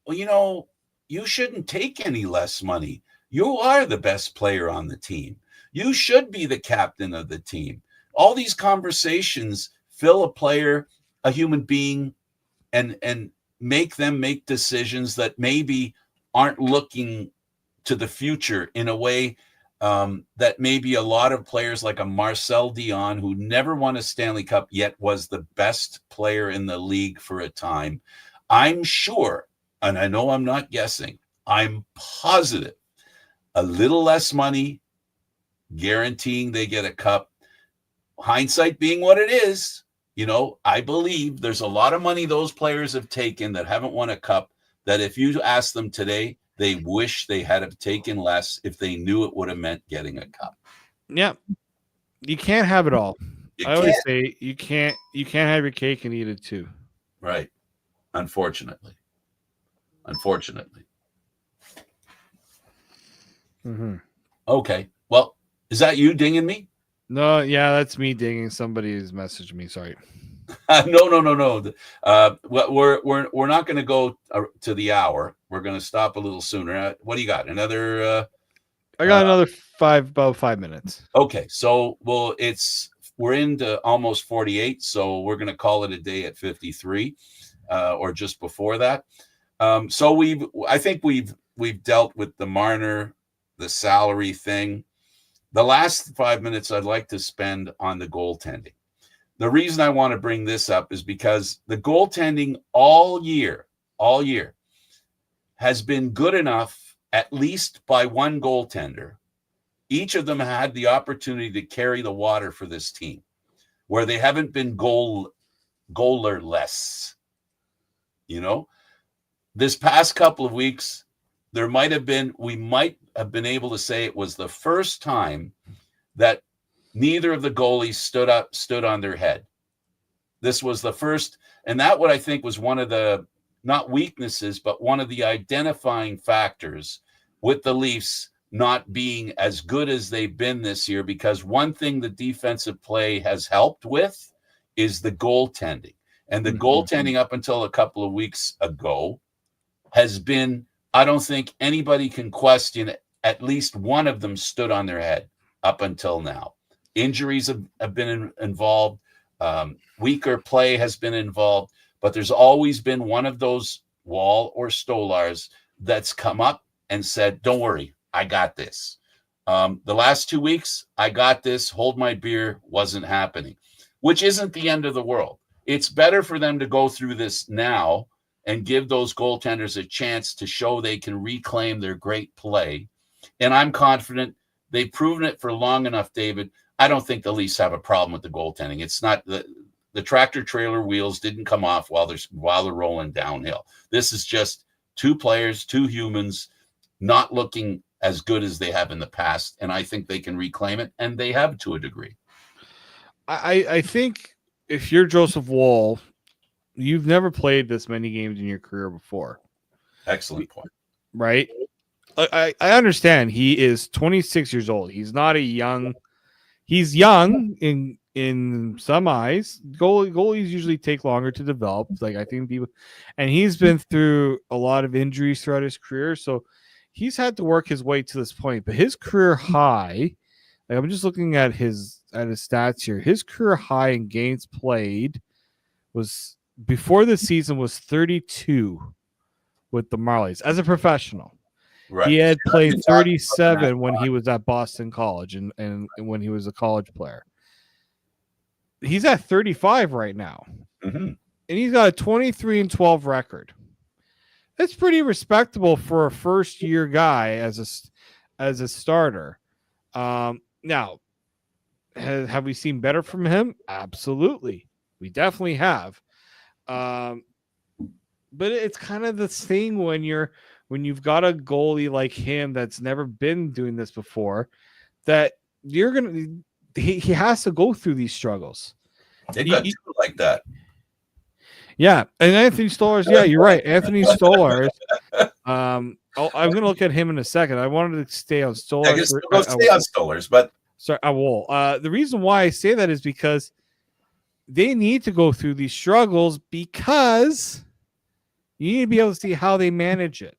well, you shouldn't take any less money. You are the best player on the team. You should be the captain of the team. All these conversations fill a player, a human being, and make them make decisions that maybe aren't looking to the future in a way that maybe a lot of players like a Marcel Dion, who never won a Stanley Cup yet was the best player in the league for a time. I'm sure, and I know I'm not guessing, I'm positive a little less money, guaranteeing they get a cup. Hindsight being what it is, I believe there's a lot of money those players have taken that haven't won a cup that if you ask them today, they wish they had taken less if they knew it would have meant getting a cup. Yeah. You can't have it all. I always can't. say you can't have your cake and eat it too. Right. Unfortunately. Mm-hmm. Okay. Well, is that you dinging me? No, yeah, that's me dinging. Somebody's messaged me. Sorry. No. We're not going to go to the hour. We're going to stop a little sooner. What do you got? Another? I got another about 5 minutes. Okay, so we're into almost 48, so we're going to call it a day at 53, or just before that. So I think we've dealt with the Marner, the salary thing. The last 5 minutes I'd like to spend on the goaltending. The reason I want to bring this up is because the goaltending all year has been good enough, at least by one goaltender. Each of them had the opportunity to carry the water for this team, where they haven't been goalerless. This past couple of weeks, we might have been able to say it was the first time that neither of the goalies stood on their head. This was the first, and that what I think was one of the, not weaknesses, but one of the identifying factors with the Leafs not being as good as they've been this year, because one thing the defensive play has helped with is the goaltending. And the goaltending up until a couple of weeks ago has been, I don't think anybody can question it. At least one of them stood on their head up until now. Injuries have been involved. Weaker play has been involved. But there's always been one of those Wall or Stolars that's come up and said, don't worry, I got this. The last 2 weeks, I got this, hold my beer, wasn't happening, which isn't the end of the world. It's better for them to go through this now and give those goaltenders a chance to show they can reclaim their great play. And I'm confident they've proven it for long enough, David. I don't think the Leafs have a problem with the goaltending. It's not the tractor trailer wheels didn't come off while they're rolling downhill. This is just two players, two humans, not looking as good as they have in the past. And I think they can reclaim it, and they have to a degree. I think if you're Joseph Woll, you've never played this many games in your career before. Excellent point. Right? I understand he is 26 years old. He's not he's young in some eyes. Goalies usually take longer to develop. Like I think and he's been through a lot of injuries throughout his career. So he's had to work his way to this point. But his career high, like I'm just looking at his stats here. His career high in games played was before the season was 32 with the Marlies as a professional. Right. He had played 37 when he was at Boston College and when he was a college player. He's at 35 right now. Mm-hmm. And he's got a 23-12 record. That's pretty respectable for a first-year guy as a starter. Now, have we seen better from him? Absolutely. We definitely have. But it's kind of the thing when you've got a goalie like him that's never been doing this before, that he has to go through these struggles. They've got two like that. Yeah, and Anthony Stolarz. Yeah, you're right. Anthony Stolarz. I'm going to look at him in a second. I wanted to stay on I Stolarz. guess we'll stay on Stolarz, but Sorry, I will. The reason why I say that is because they need to go through these struggles because you need to be able to see how they manage it.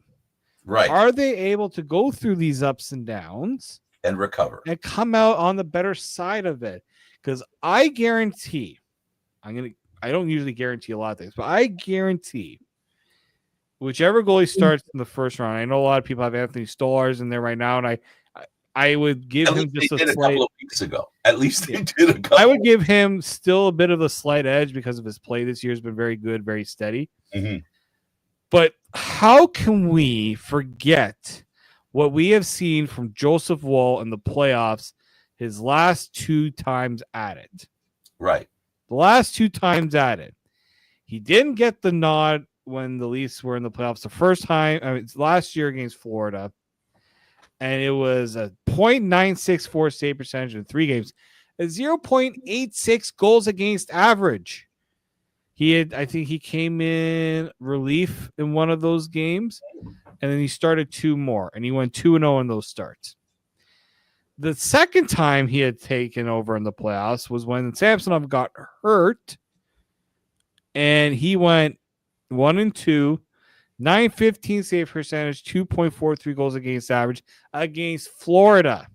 right, Are they able to go through these ups and downs and recover. and come out on the better side of it? Because I guarantee, I don't usually guarantee a lot of things, but I guarantee whichever goalie starts in the first round. I know a lot of people have Anthony Stolarz in there right now, and I would give At him least just they did a slight. couple of weeks ago. At least they did a couple. I would give him still a bit of a slight edge because of his play this year has been very good, very steady. Mm-hmm. But how can we forget what we have seen from Joseph Woll in the playoffs his last 2 times at it? Right. The last 2 times at it. He didn't get the nod when the Leafs were in the playoffs the first time. I mean, last year against Florida. And it was a .964 save percentage in 3 games, a 0.86 goals against average. I think he came in relief in one of those games, and then he started 2 more, and he went 2-0 in those starts. The second time he had taken over in the playoffs was when Samsonov got hurt, and he went 1-2. 915 save percentage, 2.43 goals against average against Florida.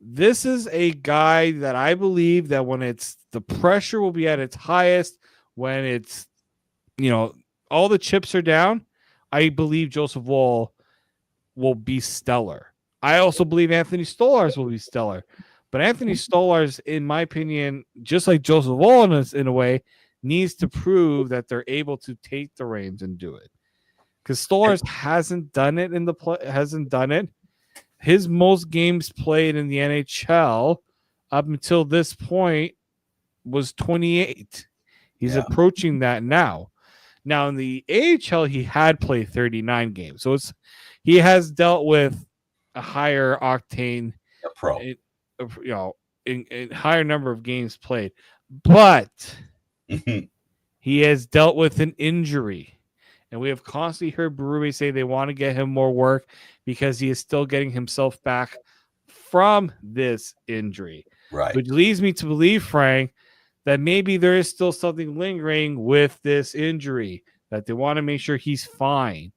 This is a guy that I believe that when it's the pressure will be at its highest, when it's, all the chips are down, I believe Joseph Woll will be stellar. I also believe Anthony Stolarz will be stellar. But Anthony Stolarz, in my opinion, just like Joseph Woll in a way, needs to prove that they're able to take the reins and do it. Because Stolarz hasn't done it hasn't done it. His most games played in the NHL up until this point was 28. He's approaching that now. Now in the AHL, he had played 39 games. So he has dealt with a higher octane, in higher number of games played. But he has dealt with an injury, and we have constantly heard Berube say they want to get him more work because he is still getting himself back from this injury. Right. Which leads me to believe, Frank, that maybe there is still something lingering with this injury, that they want to make sure he's fine.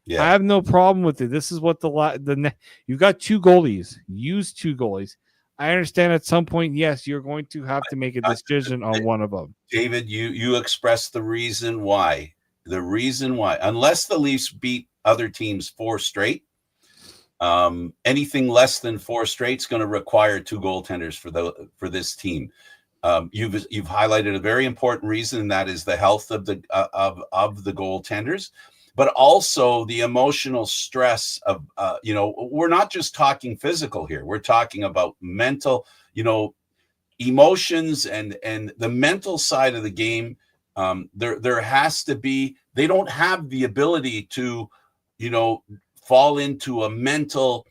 Yeah. I have no problem with it. This is what you've got 2 goalies. Use 2 goalies. I understand at some point, yes, you're going to have to make a decision on one of them. David, you expressed the reason why. The reason why, unless the Leafs beat other teams 4 straight, anything less than 4 straight is going to require 2 goaltenders for this team. You've highlighted a very important reason, and that is the health of the goaltenders, but also the emotional stress of, we're not just talking physical here. We're talking about mental, emotions and the mental side of the game. There has to be, they don't have the ability to, fall into a mental,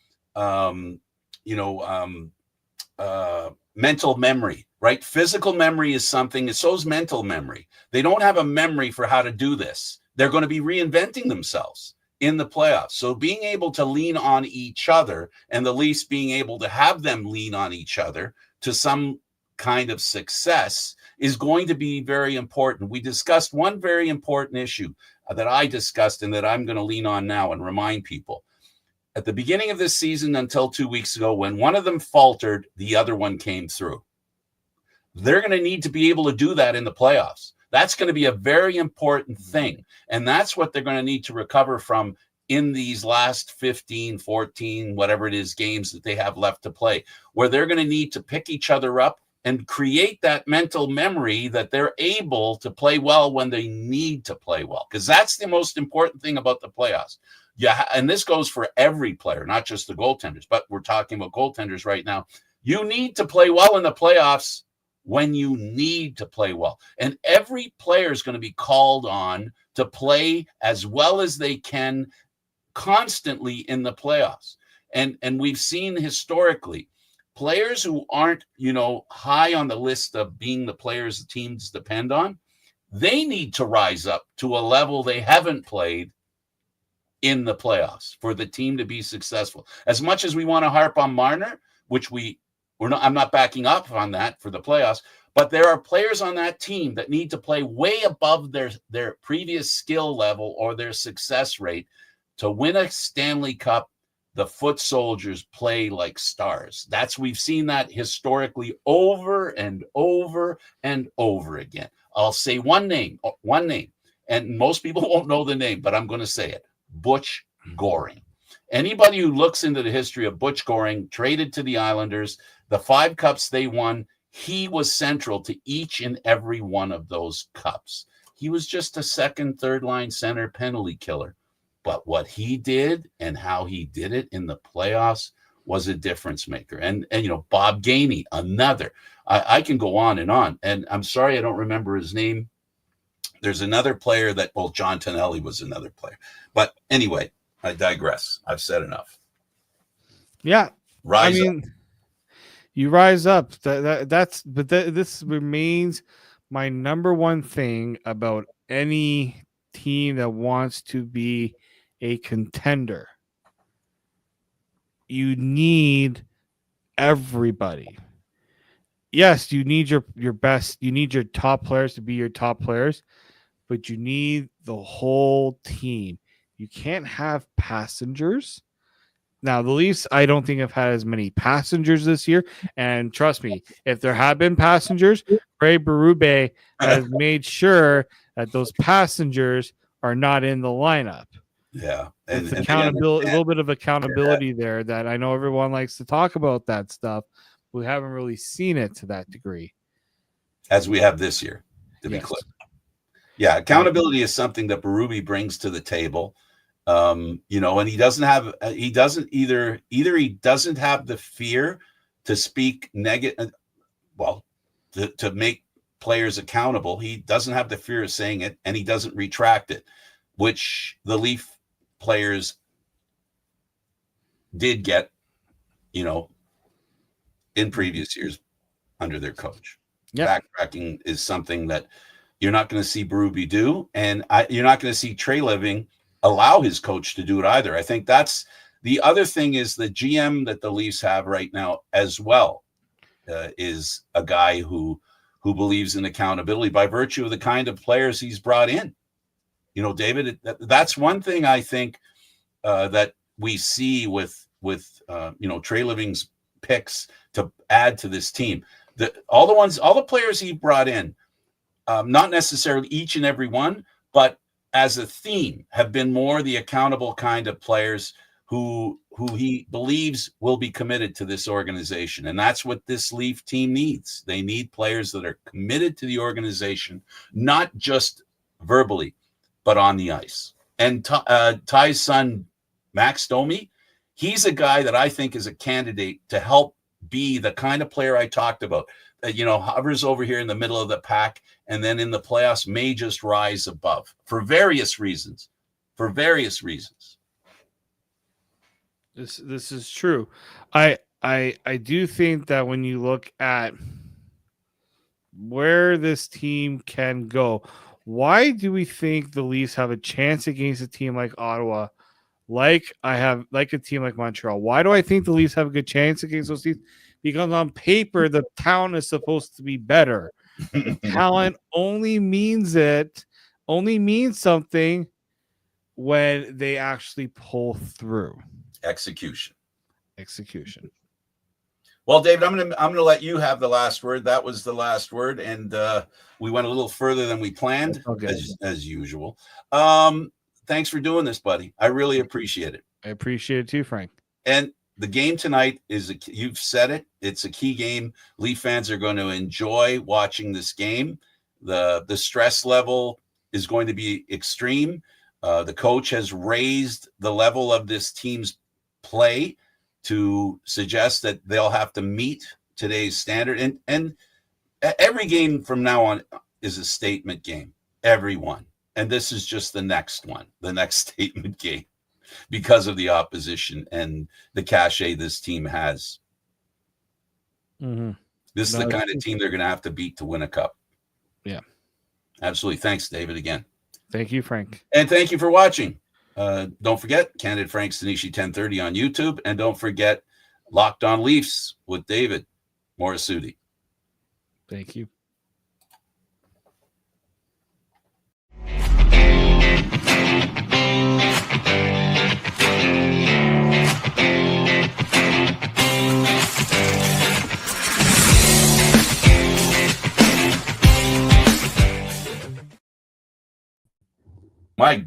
mental memory, right? Physical memory is something, and so is mental memory. They don't have a memory for how to do this. They're going to be reinventing themselves in the playoffs. So being able to lean on each other, and the Leafs being able to have them lean on each other to some kind of success, is going to be very important. We discussed one very important issue that I discussed and that I'm going to lean on now and remind people. At the beginning of this season until 2 weeks ago, when one of them faltered, the other one came through. They're going to need to be able to do that in the playoffs. That's going to be a very important thing. And that's what they're going to need to recover from in these last 15, 14, whatever it is, games that they have left to play, where they're going to need to pick each other up and create that mental memory that they're able to play well when they need to play well. Because that's the most important thing about the playoffs. Yeah, and this goes for every player, not just the goaltenders, but we're talking about goaltenders right now. You need to play well in the playoffs when you need to play well. And every player is going to be called on to play as well as they can constantly in the playoffs. And we've seen historically players who aren't, high on the list of being the players the teams depend on, They need to rise up to a level they haven't played in the playoffs for the team to be successful. As much as we want to harp on Marner, which I'm not backing up on that for the playoffs, but there are players on that team that need to play way above their previous skill level or their success rate to win a Stanley Cup. The foot soldiers play like stars. We've seen that historically over and over and over again. I'll say one name, and most people won't know the name, but I'm going to say it. Butch Goring. Anybody who looks into the history of Butch Goring, traded to the Islanders, the 5 cups they won, he was central to each and every one of those cups. He was just a second, third line center penalty killer. But what he did and how he did it in the playoffs was a difference maker. And Bob Gainey, another. I can go on. And I'm sorry I don't remember his name. There's another player John Tonelli was another player. But anyway, I digress. I've said enough. Yeah. Rise up. You rise up. This remains my number one thing about any team that wants to be a contender. You need everybody. Yes, you need your best. You need your top players to be your top players, but you need the whole team. You can't have passengers. Now, the Leafs, I don't think have had as many passengers this year. And trust me, if there have been passengers, Ray Berube has made sure that those passengers are not in the lineup. Yeah. And accountability, a little bit of accountability there that I know everyone likes to talk about that stuff. We haven't really seen it to that degree. As we have this year, to be clear. Yeah, accountability is something that Berube brings to the table. And he doesn't have the fear to speak negative, to make players accountable. He doesn't have the fear of saying it, and he doesn't retract it, which the Leaf players did get, in previous years under their coach. Yep. Backtracking is something that you're not going to see Berube do, and you're not going to see Trey Living allow his coach to do it either. I think that's the other thing is the GM that the Leafs have right now as well is a guy who believes in accountability by virtue of the kind of players he's brought in. David, that's one thing I think that we see with Trey Living's picks to add to this team. All the players he brought in, not necessarily each and every one, but as a theme, have been more the accountable kind of players who he believes will be committed to this organization. And that's what this Leaf team needs. They need players that are committed to the organization, not just verbally, but on the ice. And Ty's son, Max Domi, he's a guy that I think is a candidate to help be the kind of player I talked about that, hovers over here in the middle of the pack and then in the playoffs may just rise above for various reasons. This is true. I do think that when you look at where this team can go, why do we think the Leafs have a chance against a team like Ottawa, like a team like Montreal? Why do I think the Leafs have a good chance against those teams? Because on paper, the talent is supposed to be better. Talent only means something when they actually pull through. Execution. Well, David, I'm gonna let you have the last word. That was the last word, and we went a little further than we planned, as usual. Thanks for doing this, buddy. I really appreciate it. I appreciate it too, Frank. And the game tonight you've said it. It's a key game. Leaf fans are going to enjoy watching this game. The stress level is going to be extreme. The coach has raised the level of this team's play to suggest that they'll have to meet today's standard. And every game from now on is a statement game. Everyone. And this is just the next one, the next statement game, because of the opposition and the cachet this team has. Mm-hmm. This is the kind of team they're going to have to beat to win a cup. Yeah. Absolutely. Thanks, David, again. Thank you, Frank. And thank you for watching. Don't forget, Candid Frank Stanisci 1030 on YouTube. And don't forget, Locked On Leafs with David Morassutti. Thank you. My